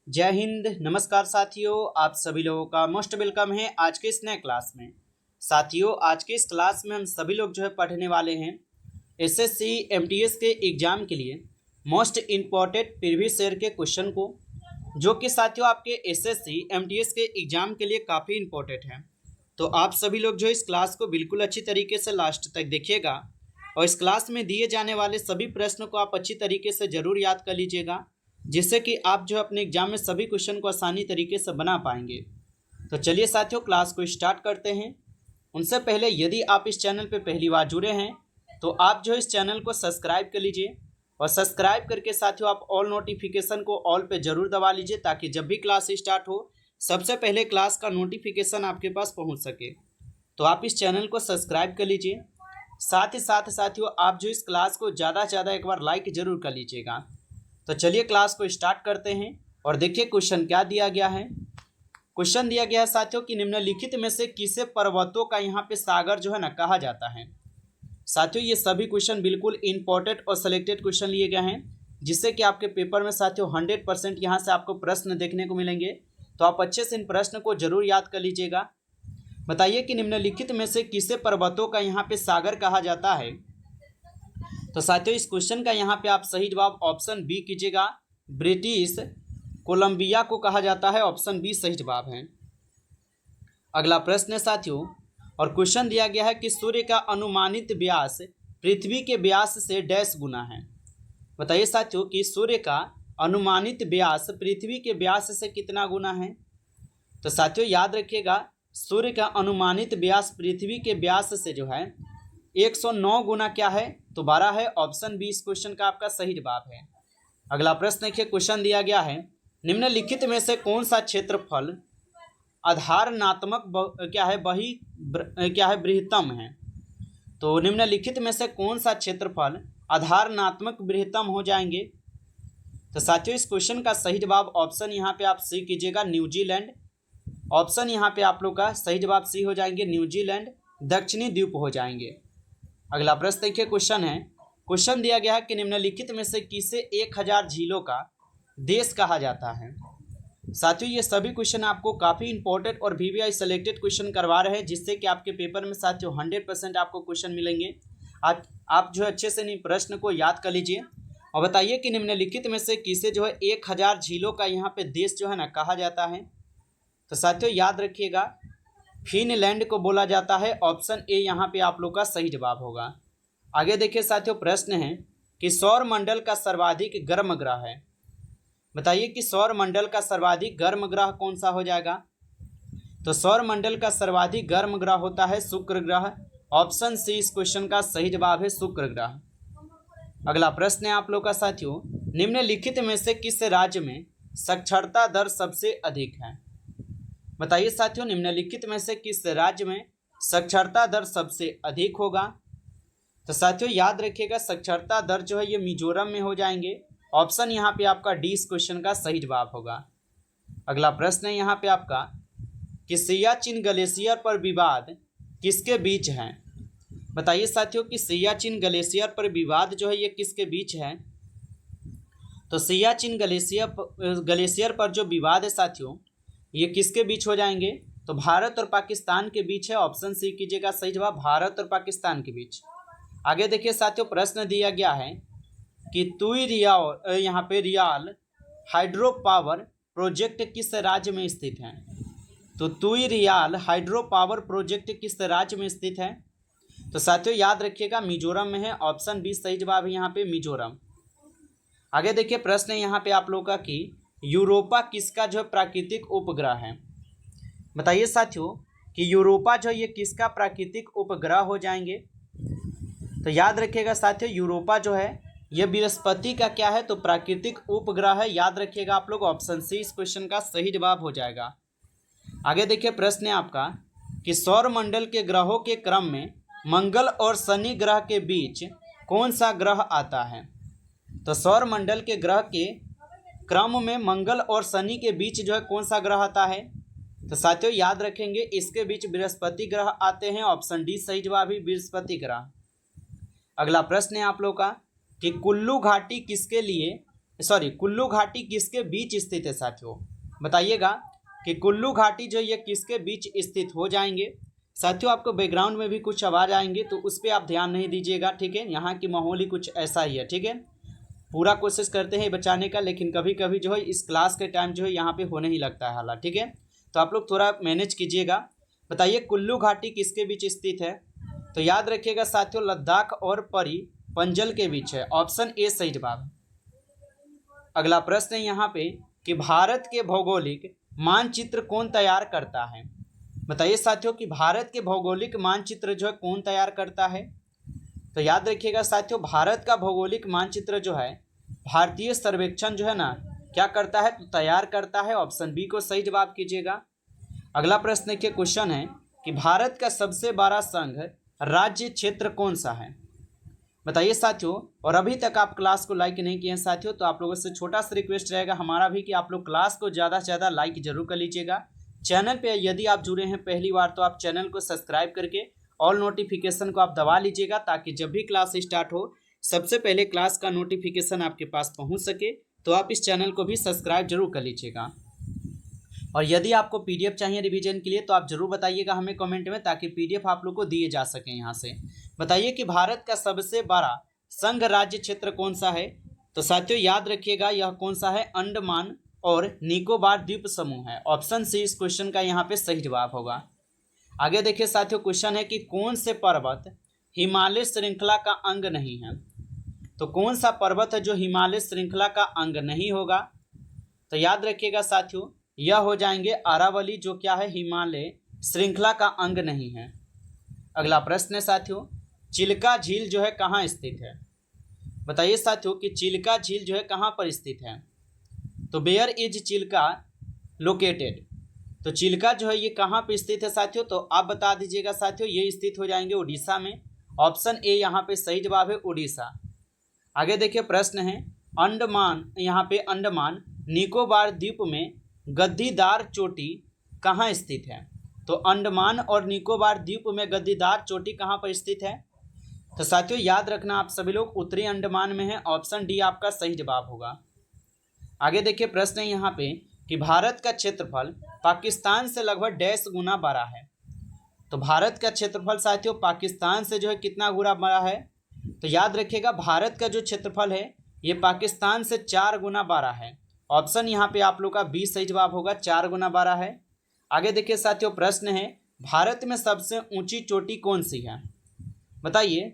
जय हिंद। नमस्कार साथियों, आप सभी लोगों का मोस्ट वेलकम है आज के इस नए क्लास में। साथियों, आज के इस क्लास में हम सभी लोग पढ़ने वाले हैं एसएससी एमटीएस के एग्जाम के लिए मोस्ट इम्पॉर्टेंट प्रीवियस ईयर के क्वेश्चन को, जो कि साथियों आपके एसएससी एमटीएस के एग्जाम के लिए काफ़ी इम्पोर्टेंट है। तो आप सभी लोग इस क्लास को बिल्कुल अच्छी तरीके से लास्ट तक देखिएगा और इस क्लास में दिए जाने वाले सभी प्रश्न को आप अच्छी तरीके से ज़रूर याद कर लीजिएगा, जिससे कि आप अपने एग्जाम में सभी क्वेश्चन को आसानी तरीके से बना पाएंगे। तो चलिए साथियों, क्लास को स्टार्ट करते हैं। उनसे पहले यदि आप इस चैनल पर पहली बार जुड़े हैं तो आप इस चैनल को सब्सक्राइब कर लीजिए और सब्सक्राइब करके साथियों आप ऑल नोटिफिकेशन को ऑल पे ज़रूर दबा लीजिए, ताकि जब भी क्लास स्टार्ट हो सबसे पहले क्लास का नोटिफिकेशन आपके पास पहुंच सके। तो आप इस चैनल को सब्सक्राइब कर लीजिए। साथ ही साथ साथियों आप इस क्लास को ज़्यादा से ज़्यादा एक बार लाइक ज़रूर कर लीजिएगा। तो चलिए क्लास को स्टार्ट करते हैं और देखिए क्वेश्चन क्या दिया गया है। क्वेश्चन दिया गया है साथियों कि निम्नलिखित में से किसे पर्वतों का यहाँ पे सागर कहा जाता है। साथियों ये सभी क्वेश्चन बिल्कुल इंपॉर्टेंट और सिलेक्टेड क्वेश्चन लिए गए हैं, जिससे कि आपके पेपर में साथियों 100% यहाँ से आपको प्रश्न देखने को मिलेंगे। तो आप अच्छे से इन प्रश्न को जरूर याद कर लीजिएगा। बताइए कि निम्नलिखित में से किसे पर्वतों का यहाँ पे सागर कहा जाता है। तो साथियों इस क्वेश्चन का यहाँ पे आप सही जवाब ऑप्शन बी कीजिएगा, ब्रिटिश कोलंबिया को कहा जाता है। ऑप्शन बी सही जवाब है। अगला प्रश्न है साथियों, और क्वेश्चन दिया गया है कि सूर्य का अनुमानित व्यास पृथ्वी के व्यास से डैश गुना है। बताइए साथियों कि सूर्य का अनुमानित व्यास पृथ्वी के व्यास से कितना गुना है। तो साथियों याद रखिएगा, सूर्य का अनुमानित व्यास पृथ्वी के व्यास से 109 गुना क्या है, तो 12 है। ऑप्शन बी इस क्वेश्चन का आपका सही जवाब है। अगला प्रश्न देखिए, क्वेश्चन दिया गया है निम्नलिखित में से कौन सा क्षेत्रफल आधारणात्मक बृहत्तम है। तो निम्नलिखित में से कौन सा क्षेत्रफल आधारणात्मक बृहत्तम हो जाएंगे। तो साथियों इस क्वेश्चन का सही जवाब ऑप्शन यहाँ पे आप सी कीजिएगा, न्यूजीलैंड। ऑप्शन यहाँ पे आप लोग का सही जवाब सी हो जाएंगे, न्यूजीलैंड दक्षिणी द्वीप हो जाएंगे। अगला प्रश्न देखिए, क्वेश्चन है, क्वेश्चन दिया गया है कि निम्नलिखित में से किसे 1000 झीलों का देश कहा जाता है। साथियों ये सभी क्वेश्चन आपको काफ़ी इंपॉर्टेंट और वीवीआई सेलेक्टेड क्वेश्चन करवा रहे हैं, जिससे कि आपके पेपर में साथियों 100% आपको क्वेश्चन मिलेंगे। आप अच्छे से इन प्रश्न को याद कर लीजिए और बताइए कि निम्नलिखित में से किसे 1000 झीलों का यहाँ पे देश कहा जाता है। तो साथियों याद रखिएगा, फिनलैंड को बोला जाता है। ऑप्शन ए यहाँ पे आप लोग का सही जवाब होगा। आगे देखिए साथियों, प्रश्न है कि सौर मंडल का सर्वाधिक गर्म ग्रह है। बताइए कि सौर मंडल का सर्वाधिक गर्म ग्रह कौन सा हो जाएगा। तो सौर मंडल का सर्वाधिक गर्म ग्रह होता है शुक्र ग्रह। ऑप्शन सी इस क्वेश्चन का सही जवाब है, शुक्र ग्रह। अगला प्रश्न है आप लोग का साथियों, निम्नलिखित में से किस राज्य में साक्षरता दर सबसे अधिक है। बताइए साथियों निम्नलिखित में से किस राज्य में साक्षरता दर सबसे अधिक होगा। तो साथियों याद रखिएगा, साक्षरता दर ये मिजोरम में हो जाएंगे। ऑप्शन यहाँ पे आपका डी इस क्वेश्चन का सही जवाब होगा। अगला प्रश्न है यहाँ पे आपका कि सियाचिन ग्लेशियर पर विवाद किसके बीच है। बताइए साथियों कि सियाचिन ग्लेशियर पर विवाद ये किसके बीच है। तो सियाचिन ग्लेशियर पर जो विवाद है साथियों, ये किसके बीच हो जाएंगे। तो भारत और पाकिस्तान के बीच है। ऑप्शन सी कीजिएगा सही जवाब, भारत और पाकिस्तान के बीच। आगे देखिए साथियों, प्रश्न दिया गया है कि रियाल हाइड्रो पावर प्रोजेक्ट किस राज्य में स्थित है। तो तुई रियाल हाइड्रो पावर प्रोजेक्ट किस राज्य में स्थित है। तो साथियों याद रखिएगा, मिजोरम में है। ऑप्शन बी सही जवाब है यहाँ पे, मिजोरम। आगे देखिए, प्रश्न है यहाँ पे आप लोग का कि यूरोपा किसका प्राकृतिक उपग्रह है। बताइए साथियों कि यूरोपा ये किसका प्राकृतिक उपग्रह हो जाएंगे। तो याद रखिएगा साथियों, यूरोपा ये बृहस्पति का क्या है, तो प्राकृतिक उपग्रह है। याद रखिएगा आप लोग, ऑप्शन सी इस क्वेश्चन का सही जवाब हो जाएगा। आगे देखिए, प्रश्न है आपका कि सौर मंडल के ग्रहों के क्रम में मंगल और शनि ग्रह के बीच कौन सा ग्रह आता है। तो सौर मंडल के ग्रह के क्रम में मंगल और शनि के बीच कौन सा ग्रह आता है। तो साथियों याद रखेंगे, इसके बीच बृहस्पति ग्रह आते हैं। ऑप्शन डी सही जवाब है, बृहस्पति ग्रह। अगला प्रश्न है आप लोग का कि कुल्लू घाटी किसके लिए सॉरी कुल्लू घाटी किसके बीच स्थित है साथियों? बताइएगा कि कुल्लू घाटी जो ये किसके बीच स्थित हो जाएंगे। साथियों आपको बैकग्राउंड में भी कुछ आवाज़ आएंगे तो उस पर आप ध्यान नहीं दीजिएगा, ठीक है। यहाँ की माहौल ही कुछ ऐसा ही है, ठीक है। पूरा कोशिश करते हैं बचाने का, लेकिन कभी कभी जो है इस क्लास के टाइम जो है यहाँ पे होने ही लगता है हालात, ठीक है। तो आप लोग थोड़ा मैनेज कीजिएगा। बताइए कुल्लू घाटी किसके बीच स्थित है? तो याद रखिएगा साथियों, लद्दाख और परी पंजल के बीच है। ऑप्शन ए सही जवाब। अगला प्रश्न है यहाँ पे कि भारत के भौगोलिक मानचित्र कौन तैयार करता है? बताइए साथियों कि भारत के भौगोलिक मानचित्र जो है कौन तैयार करता है? तो याद रखिएगा साथियों, भारत का भौगोलिक मानचित्र जो है भारतीय सर्वेक्षण जो है ना क्या करता है? तो तैयार करता है। ऑप्शन बी को सही जवाब कीजिएगा। अगला प्रश्न के क्वेश्चन है कि भारत का सबसे बड़ा संघ राज्य क्षेत्र कौन सा है? बताइए साथियों, और अभी तक आप क्लास को लाइक नहीं किए हैं साथियों, तो आप लोगों से छोटा सा रिक्वेस्ट रहेगा हमारा भी कि आप लोग क्लास को ज़्यादा से ज़्यादा लाइक जरूर कर लीजिएगा। चैनल पे यदि आप जुड़े हैं पहली बार तो आप चैनल को सब्सक्राइब करके ऑल नोटिफिकेशन को आप दबा लीजिएगा, ताकि जब भी क्लास स्टार्ट हो सबसे पहले क्लास का नोटिफिकेशन आपके पास पहुँच सके। तो आप इस चैनल को भी सब्सक्राइब जरूर कर लीजिएगा। और यदि आपको पीडीएफ चाहिए रिवीजन के लिए तो आप जरूर बताइएगा हमें कमेंट में, ताकि पीडीएफ आप लोग को दिए जा सकें यहाँ से। बताइए कि भारत का सबसे बड़ा संघ राज्य क्षेत्र कौन सा है? तो साथियों याद रखिएगा यह कौन सा है? अंडमान और निकोबार द्वीप समूह है। ऑप्शन सी इस क्वेश्चन का यहाँ पे सही जवाब होगा। आगे देखिए साथियों, क्वेश्चन है कि कौन से पर्वत हिमालय श्रृंखला का अंग नहीं है? तो कौन सा पर्वत है जो हिमालय श्रृंखला का अंग नहीं होगा? तो याद रखिएगा साथियों, यह हो जाएंगे अरावली, जो क्या है हिमालय श्रृंखला का अंग नहीं है। अगला प्रश्न है साथियों, चिल्का झील जो है कहाँ स्थित है? बताइए साथियों कि चिल्का झील जो है कहाँ पर स्थित है? तो वेयर इज चिल्का लोकेटेड? तो चिल्का जो है ये कहाँ पर स्थित है साथियों? तो आप बता दीजिएगा साथियों, ये स्थित हो जाएंगे उड़ीसा में। ऑप्शन ए यहाँ पे सही जवाब है, उड़ीसा। आगे देखिए प्रश्न है, अंडमान, यहाँ पे अंडमान निकोबार द्वीप में गद्दीदार चोटी कहाँ स्थित है? तो अंडमान और निकोबार द्वीप में गद्दीदार चोटी कहाँ पर स्थित है? तो साथियों याद रखना आप सभी लोग उत्तरी अंडमान में है। ऑप्शन डी आपका सही जवाब होगा। आगे देखिए प्रश्न है यहाँ पे कि भारत का क्षेत्रफल पाकिस्तान से लगभग डैश गुना बड़ा है। तो भारत का क्षेत्रफल साथियों पाकिस्तान से जो है कितना गुना बड़ा है? तो याद रखिएगा भारत का जो क्षेत्रफल है ये पाकिस्तान से 4 गुना बड़ा है। ऑप्शन यहाँ पे आप लोग का बी सही जवाब होगा, 4 गुना बड़ा है। आगे देखिए साथियों प्रश्न है, भारत में सबसे ऊंची चोटी कौन सी है? बताइए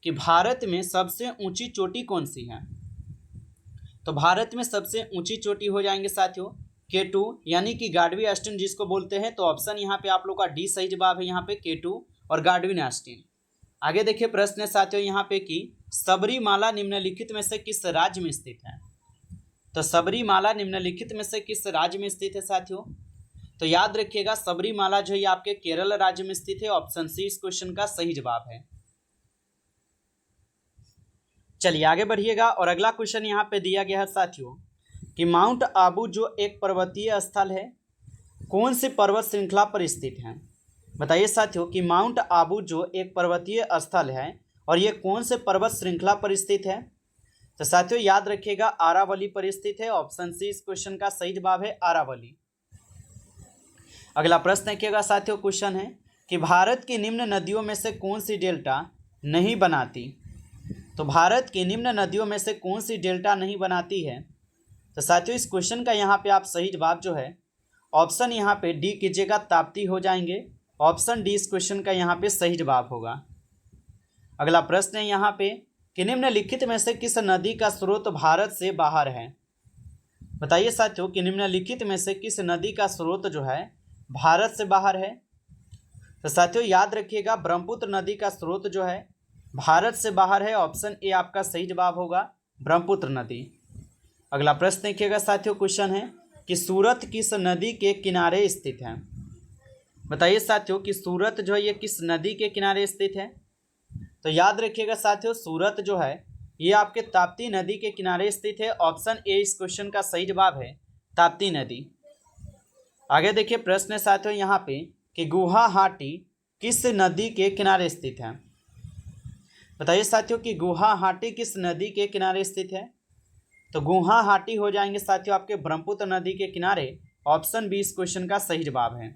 कि भारत में सबसे ऊंची चोटी कौन सी है? तो भारत में सबसे ऊंची चोटी हो जाएंगे साथियों K2 यानी कि गार्डवी अस्टीन जिसको बोलते हैं। तो ऑप्शन यहाँ पे आप लोग का डी सही जवाब है, यहाँ पे K2 और गार्डवी अस्टीन। आगे देखिए प्रश्न है साथियों यहाँ पे कि सबरीमाला निम्नलिखित में से किस राज्य में स्थित है? तो सबरीमाला निम्नलिखित में से किस राज्य में स्थित है साथियों? तो याद रखिएगा सबरीमाला जो है आपके केरल राज्य में स्थित है। ऑप्शन सी इस क्वेश्चन का सही जवाब है। चलिए आगे बढ़िएगा और अगला क्वेश्चन यहाँ पे दिया गया है साथियों कि माउंट आबू जो एक पर्वतीय स्थल है कौन सी पर्वत श्रृंखला पर स्थित है? बताइए साथियों कि माउंट आबू जो एक पर्वतीय स्थल है और ये कौन से पर्वत श्रृंखला पर स्थित है? तो साथियों याद रखिएगा अरावली पर स्थित है। ऑप्शन सी इस क्वेश्चन का सही जवाब है, अरावली। अगला प्रश्न देखिएगा साथियों, क्वेश्चन है कि भारत की निम्न नदियों में से कौन सी डेल्टा नहीं बनाती? तो भारत की निम्न नदियों में से कौन सी डेल्टा नहीं बनाती है? तो साथियों इस क्वेश्चन का यहाँ पे आप सही जवाब जो है ऑप्शन यहाँ पे डी कीजिएगा, ताप्ती हो जाएंगे। ऑप्शन डी इस क्वेश्चन का यहाँ पे सही जवाब होगा। अगला प्रश्न है यहाँ पे कि निम्नलिखित में से किस नदी का स्रोत भारत से बाहर है? बताइए साथियों कि निम्नलिखित में से किस नदी का स्रोत जो है भारत से बाहर है? तो साथियों याद रखिएगा ब्रह्मपुत्र नदी का स्रोत जो है भारत से बाहर है। ऑप्शन ए आपका सही जवाब होगा, ब्रह्मपुत्र नदी। अगला प्रश्न देखिएगा साथियों, क्वेश्चन है कि सूरत किस नदी के किनारे स्थित है? बताइए साथियों कि सूरत जो है ये किस नदी के किनारे स्थित है? तो याद रखिएगा साथियों सूरत जो है ये आपके ताप्ती नदी के किनारे स्थित है। ऑप्शन ए इस क्वेश्चन का सही जवाब है, ताप्ती नदी। आगे देखिए प्रश्न है साथियों यहाँ पे कि गुवाहाटी किस नदी के किनारे स्थित है? बताइए साथियों कि गुवाहाटी किस नदी के किनारे स्थित है? तो गुवाहाटी हो जाएंगे साथियों आपके ब्रह्मपुत्र नदी के किनारे। ऑप्शन बी इस क्वेश्चन का सही जवाब है।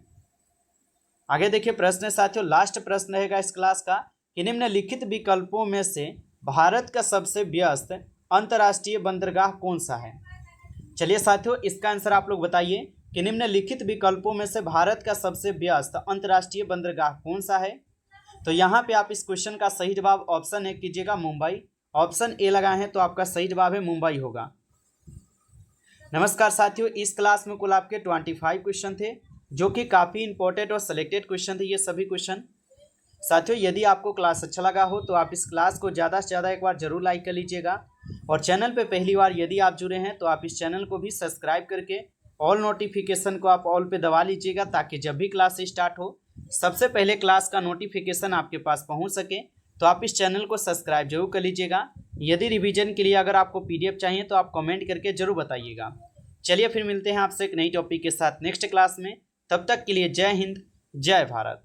आगे देखिए प्रश्न है साथियों, लास्ट प्रश्न रहेगा इस क्लास का कि निम्नलिखित विकल्पों में से भारत का सबसे व्यस्त अंतर्राष्ट्रीय बंदरगाह कौन सा है। चलिए साथियों इसका आंसर आप लोग बताइए कि निम्नलिखित विकल्पों में से भारत का सबसे व्यस्त अंतर्राष्ट्रीय बंदरगाह कौन सा है। तो यहाँ पे आप इस क्वेश्चन का सही जवाब ऑप्शन ए कीजिएगा मुंबई। ऑप्शन ए लगाए हैं तो आपका सही जवाब है मुंबई होगा। नमस्कार साथियों, इस क्लास में कुल आपके 25 क्वेश्चन थे जो कि काफ़ी इंपॉर्टेंट और सिलेक्टेड क्वेश्चन थे ये सभी क्वेश्चन। साथियों यदि आपको क्लास अच्छा लगा हो तो आप इस क्लास को ज़्यादा से ज़्यादा एक बार जरूर लाइक कर लीजिएगा और चैनल पे पहली बार यदि आप जुड़े हैं तो आप इस चैनल को भी सब्सक्राइब करके ऑल नोटिफिकेशन को आप ऑल पे दबा लीजिएगा ताकि जब भी क्लास स्टार्ट हो सबसे पहले क्लास का नोटिफिकेशन आपके पास पहुंच सके। तो आप इस चैनल को सब्सक्राइब जरूर कर लीजिएगा। यदि रिवीजन के लिए अगर आपको PDF चाहिए तो आप कमेंट करके जरूर बताइएगा। चलिए फिर मिलते हैं आपसे एक नई टॉपिक के साथ नेक्स्ट क्लास में। तब तक के लिए जय हिंद, जय भारत।